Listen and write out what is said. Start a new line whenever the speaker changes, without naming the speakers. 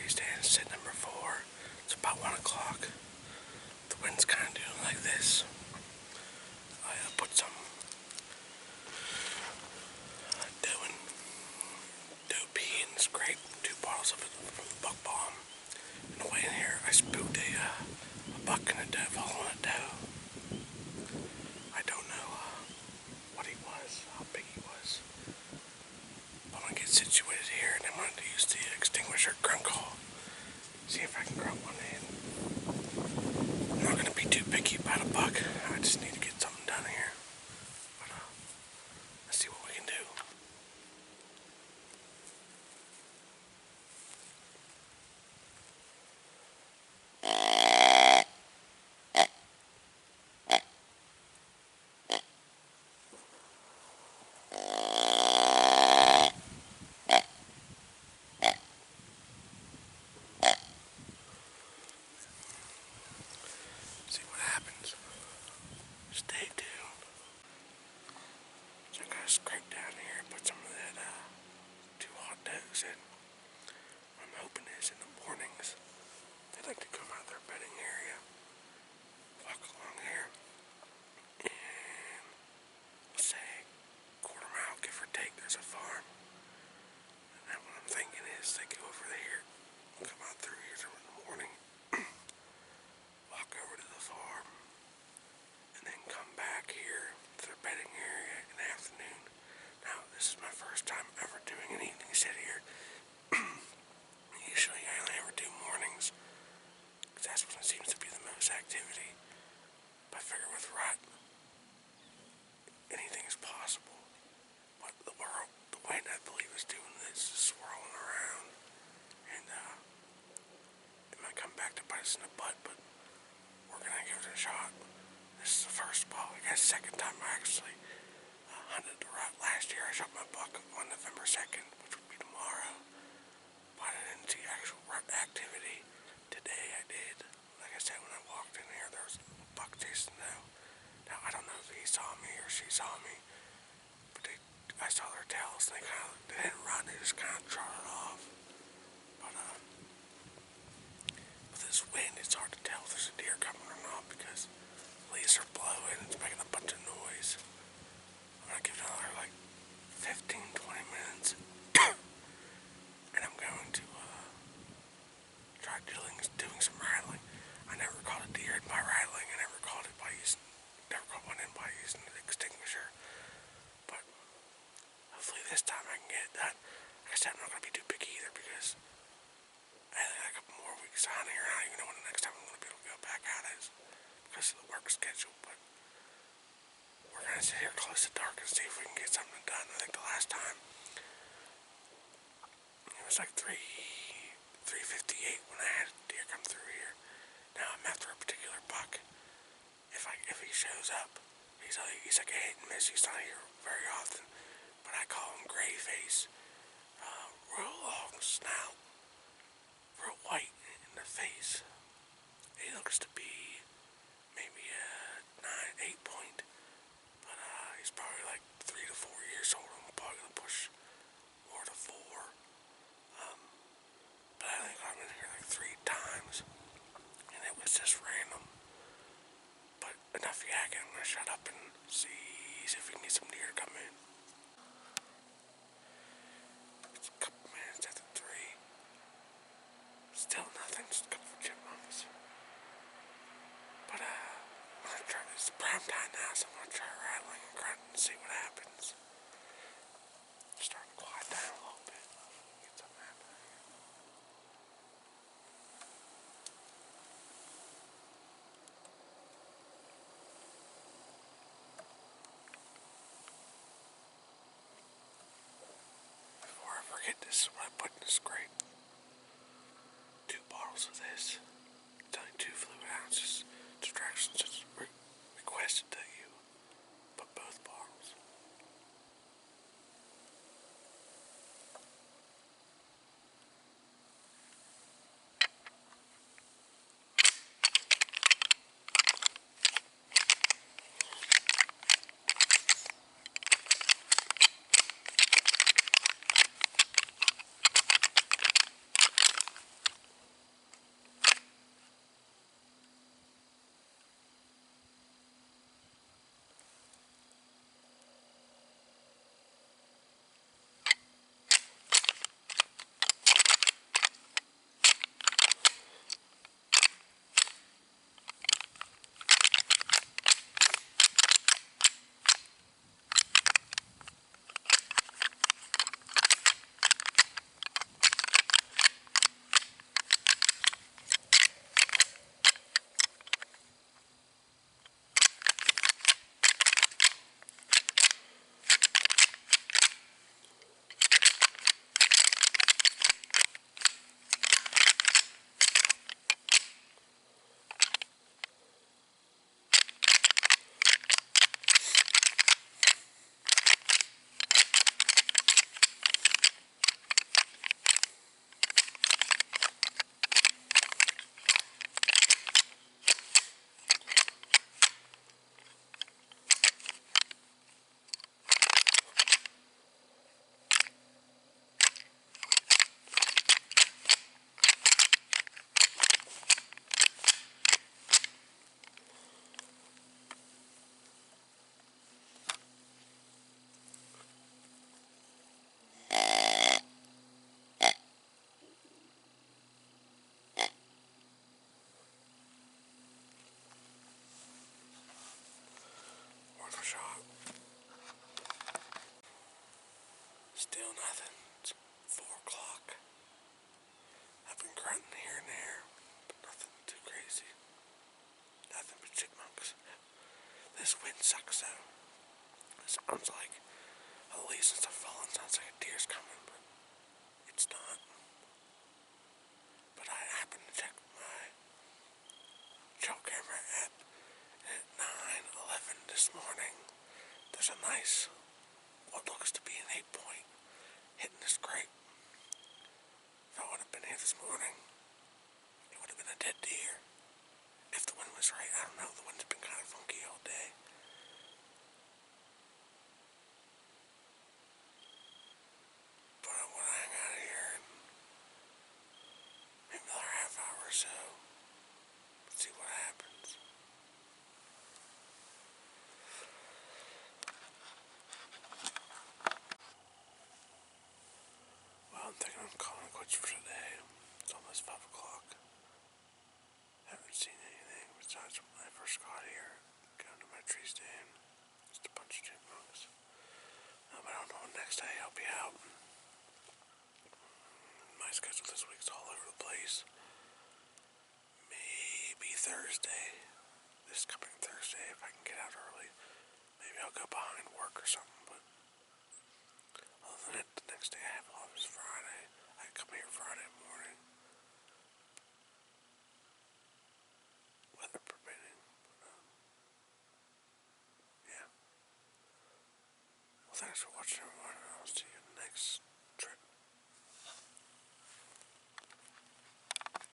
tree stand, sit number 4. It's about 1 o'clock. The wind's kind of doing like this. I put some dough pea and scraped 2 bottles of it from the Buck Bomb. And away in here, I spooked a buck and a doe following a doe. I don't know what he was, how big he was. I'm going to get situated here, and I'm going to use the extinguisher grunt call. See if I can grunt one in. I'm not going to be too picky about a buck. I just need to get something done here. But let's see what we can do. See what happens. Stay tuned. So I'm going to scrape down here and put some of that 2 hot does in. I'm hoping is in the mornings they like to come out of their bedding area, walk along here, and let's say quarter-mile, give or take, there's a farm. And what I'm thinking is they go over there, come out through here in the morning, walk over to the farm, and then come back here to their bedding area in the afternoon. Now, this is my first time ever doing an evening sit here. Usually I only ever do mornings, because that's when it seems to be the most activity. But I figure with rut, anything is possible. But the wind, I believe, is doing this, is swirling around. And it might come back to bite us in the butt, but we're going to give it a shot. This is the first, well, I guess second time I actually hunted the rut. Last year I shot my buck on November 2nd, which would be tomorrow. But I didn't see actual rut activity. Today I did. Like I said, when I walked in here, there was a buck chasing down. Now, I don't know if he saw me or she saw me, but I saw their tails, and they didn't run, they just kind of trotted off. But with this wind, it's hard to tell if there's a deer coming or not, because leaves are blowing, it's making a bunch of noise. I'm going to give it another, 15-20 minutes, and I'm going to try doing some rattling. I never caught a deer by rattling. I never caught one in by using the extinguisher. But hopefully this time I can get it done. Like I said, I'm not going to be too picky either, because I have a couple more weeks on here. I don't even know when the next time I'm going to be able to go back out is, because of the work schedule. But we're going to sit here close to dark and see if we can get something done. I think the last time it was like 3:58 when I had a deer come through here. Now I'm after a particular buck. If he shows up, he's like a hit and miss. He's not here very often, but I call him Gray Face. Real long snout, real white in the face. He looks to be maybe a 8 point, but he's probably like 3 to 4 years old. I'm probably gonna push more to 4. But I think I've been here like 3 times, and it was just random. But enough yakking, I'm gonna shut up and see if we can get some deer to come in. It's a couple minutes after 3. Still nothing, just a couple of chipmunks. But I'm gonna try this. It's prime time now, so I'm gonna try rattling and grunting and see what happens. Starting to quiet down a little bit. Get something happening. Before I forget, this is what I put in the scrape. 2 bottles of this. It's only 2 fluid ounces. Distractions just requested that you put both bottles. Still nothing. It's 4 o'clock. I've been grunting here and there, but nothing too crazy. Nothing but chipmunks. This wind sucks though. It sounds like the leaves and stuff falling. Sounds like a deer's coming, but it's not. But I happened to check my trail camera app at 9:11 this morning. There's a nice, what looks to be an 8-point hitting this grape. If I would have been here this morning, it would have been a dead deer. If the wind was right, I don't know. The wind's been kind of funky all day. But I want to hang out here and maybe another half hour or so. See what happens. Well, I'm thinking I'm calling it quits for today. It's almost 5 o'clock. Haven't seen anything besides when I first got here. Going to my tree stand. Just a bunch of chipmunks. But I don't know when next day I'll be out. My schedule this week's all over the place. Maybe Thursday. This coming Thursday, if I can get out early. Maybe I'll go behind work or something, but other than that, the next day I have off is Friday. I come here Friday morning. Weather permitting. Yeah. Well, thanks for watching everyone, and I'll see you next trip.